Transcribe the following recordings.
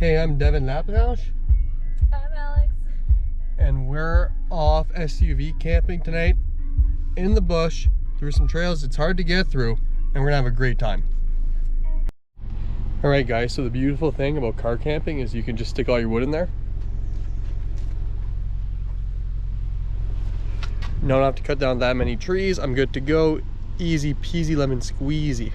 Hey, I'm Devin Laprausch. I'm Alex. And we're off SUV camping tonight in the bush through some trails it's hard to get through, and we're gonna have a great time. All right, guys, so the beautiful thing about car camping is you can just stick all your wood in there. You don't have to cut down that many trees. I'm good to go. Easy peasy lemon squeezy.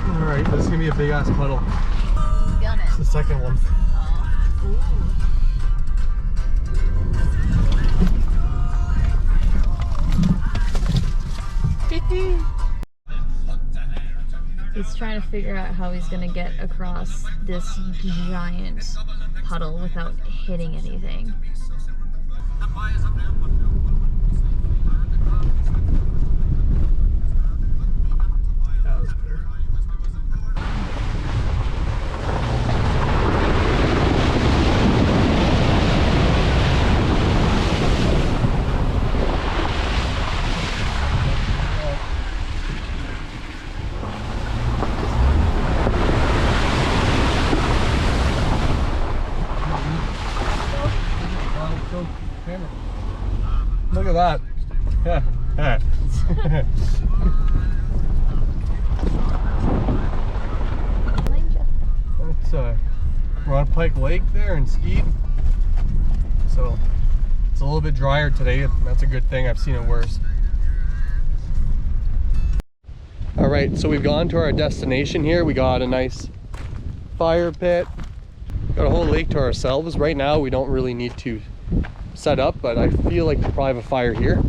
Alright, this is gonna be a big ass puddle. Gun it. It's the second one. He's trying to figure out how he's gonna get across this giant puddle without hitting anything. That was better. Look at that. Yeah. That's we're on Pike Lake there in Skead. So it's a little bit drier today. That's a good thing. I've seen it worse. All right, so we've gone to our destination here. We got a nice fire pit. Got a whole lake to ourselves. Right now we don't really need to set up, but I feel like we'll probably have a fire here.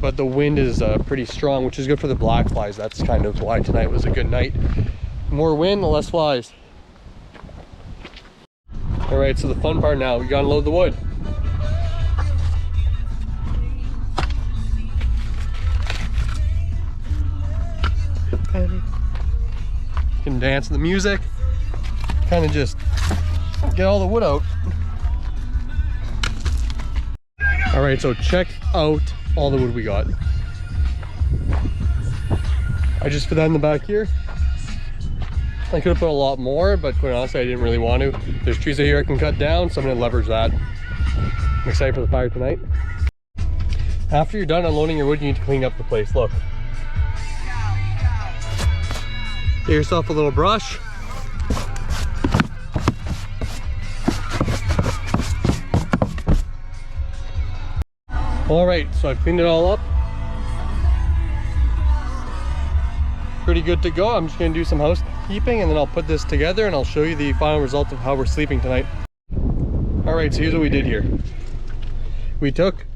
But the wind is pretty strong, which is good for the black flies. That's kind of why tonight was a good night. More wind, less flies. All right, so the fun part now, we gotta load the wood. You can dance to the music, kind of just get all the wood out. All right, so check out all the wood we got. I just put that in the back here. I could have put a lot more, but quite honestly, I didn't really want to. There's trees out here I can cut down, so I'm gonna leverage that. I'm excited for the fire tonight. After you're done unloading your wood, you need to clean up the place. Look. Get yourself a little brush. All right, so I've cleaned it all up. Pretty good to go. I'm just gonna do some housekeeping and then I'll put this together and I'll show you the final result of how we're sleeping tonight. All right, so here's what we did here. We took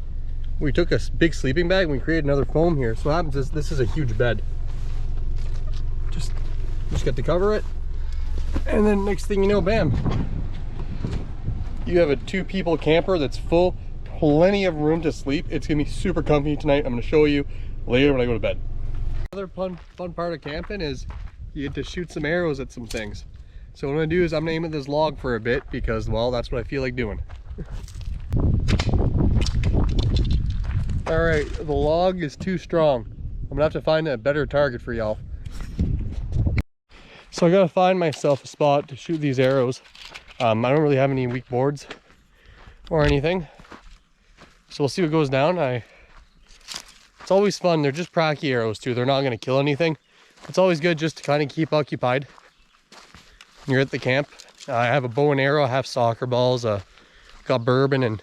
a big sleeping bag and we created another foam here. So what happens is this is a huge bed. Just get to cover it. And then next thing you know, bam. You have a 2-people camper that's full. Plenty of room to sleep. It's gonna be super comfy tonight. I'm gonna show you later when I go to bed. Another fun part of camping is you get to shoot some arrows at some things. So what I'm gonna do is I'm gonna aim at this log for a bit because, well, that's what I feel like doing. All right, the log is too strong. I'm gonna have to find a better target for y'all. So I gotta find myself a spot to shoot these arrows. I don't really have any weak boards or anything. So we'll see what goes down. It's always fun. They're just pracky arrows too. They're not going to kill anything. It's always good just to kind of keep occupied when you're at the camp. I have a bow and arrow. I have soccer balls. Got bourbon and,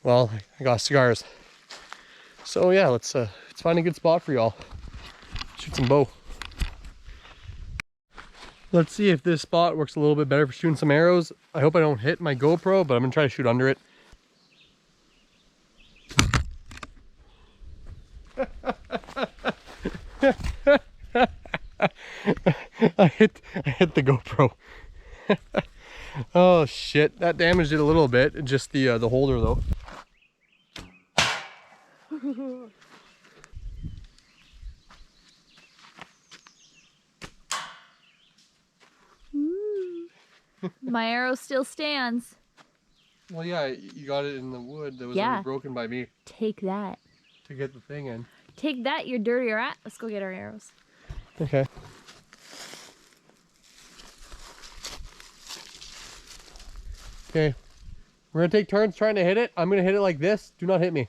well, I got cigars. So yeah, let's find a good spot for y'all. Shoot some bow. Let's see if this spot works a little bit better for shooting some arrows. I hope I don't hit my GoPro, but I'm going to try to shoot under it. I hit the GoPro. Oh shit, that damaged it a little bit. Just the holder though. My arrow still stands. Well, yeah, you got it in the wood that was Yeah. already broken by me Take that. to get the thing in. Take that, you dirty rat. Let's go get our arrows. Okay. Okay. We're gonna take turns trying to hit it. I'm gonna hit it like this. Do not hit me.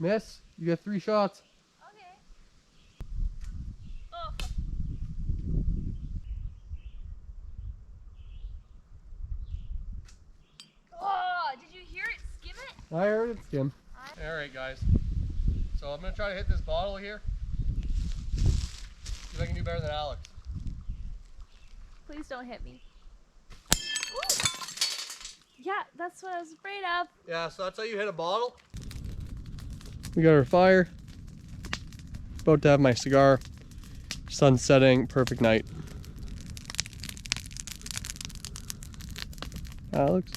Miss, you get 3 shots. Okay. Oh. Oh, did you hear it skim it? I heard it skim. Alright guys. So I'm gonna try to hit this bottle here. See if I can do better than Alex. Please don't hit me. Ooh. Yeah, that's what I was afraid of. Yeah, so that's how you hit a bottle. We got our fire. About to have my cigar. Sun setting, perfect night. Alex?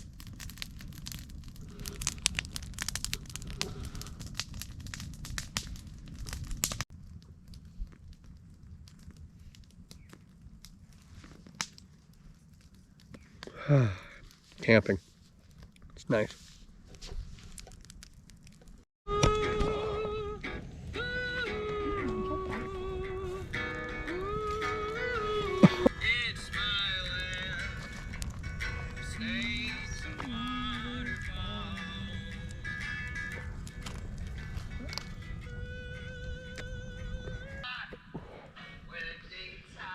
Camping. It's nice.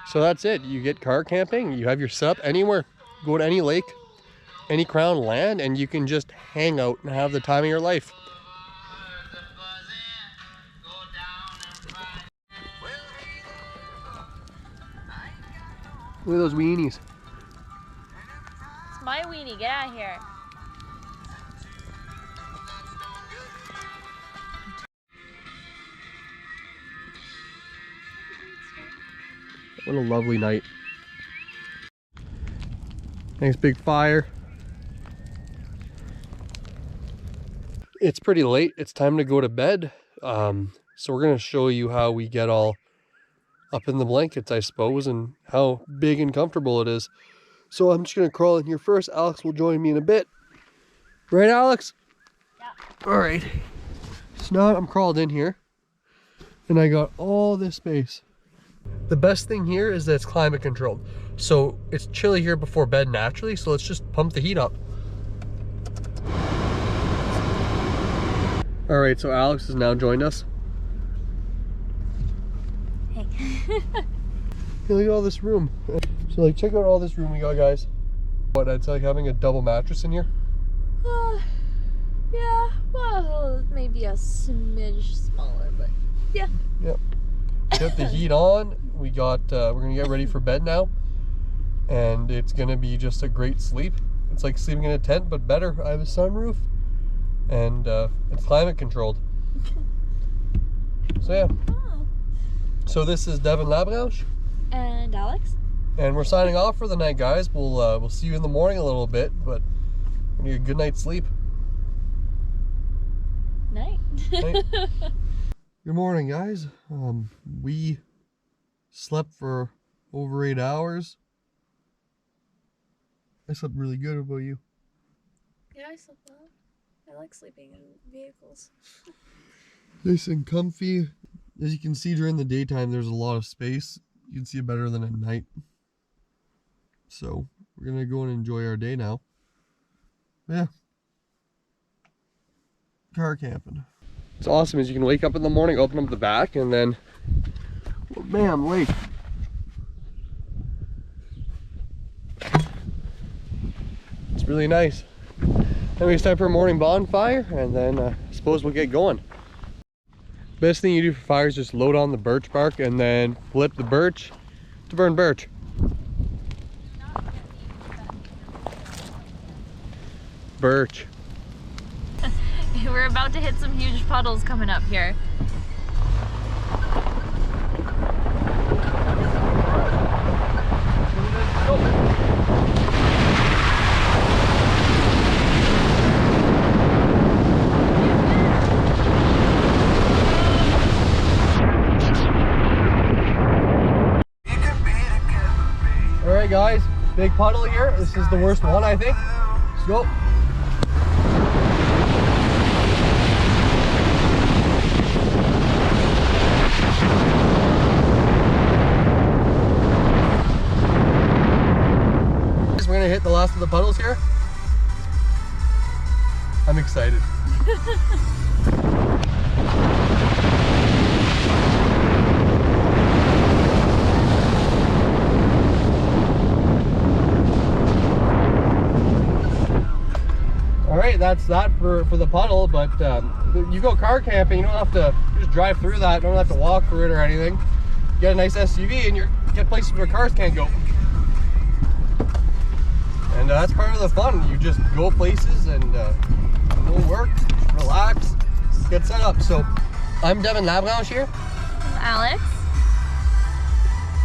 So that's it. You get car camping, you have your setup anywhere. Go to any lake, any crown land, and you can just hang out and have the time of your life. Look at those weenies. It's my weenie. Get out of here. What a lovely night. Nice big fire. It's pretty late. It's time to go to bed. So we're going to show you how we get all up in the blankets, I suppose, and how big and comfortable it is. So I'm just going to crawl in here first. Alex will join me in a bit. Right, Alex? Yeah. All right. So now I'm crawled in here, and I got all this space. The best thing here is that it's climate controlled. So it's chilly here before bed naturally, so let's just pump the heat up. All right, so Alex has now joined us. Hey. Hey, look at all this room. So like, check out all this room we got, guys. What, it's like having a double mattress in here? Yeah, well, maybe a smidge smaller, but yeah. Yep. Got the heat on. We got, we're gonna get ready for bed now. And it's gonna be just a great sleep. It's like sleeping in a tent, but better. I have a sunroof. And it's climate controlled. So yeah. Oh. So this is Devin Labrouche. And Alex. And we're signing off for the night, guys. We'll see you in the morning a little bit, but we need a good night's sleep. Night. Night. Good morning, guys. We slept for over 8 hours. I slept really good. What about you? Yeah, I slept well. I like sleeping in vehicles. Nice and comfy. As you can see, during the daytime, there's a lot of space. You can see it better than at night. So we're gonna go and enjoy our day now. Yeah. Car camping. It's awesome is you can wake up in the morning, open up the back, and then, well, bam, lake. It's really nice. Then it's time for a morning bonfire, and then I suppose we'll get going. Best thing you do for fire is just load on the birch bark and then flip the birch to burn birch. Birch. We're about to hit some huge puddles coming up here. All right, guys, Big puddle here. This is the worst one, I think. Let's go. We're gonna hit the last of the puddles here. I'm excited. All right, that's that for the puddle, but you go car camping, you don't have to just drive through that, you don't have to walk through it or anything. You get a nice SUV and you get places where cars can't go. And that's part of the fun. You just go places and no work, relax, get set up. So I'm Devin Labranche here. Alex.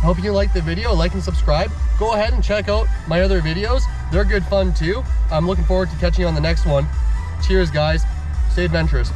Hope you liked the video, like and subscribe. Go ahead and check out my other videos. They're good fun too. I'm looking forward to catching you on the next one. Cheers guys, stay adventurous.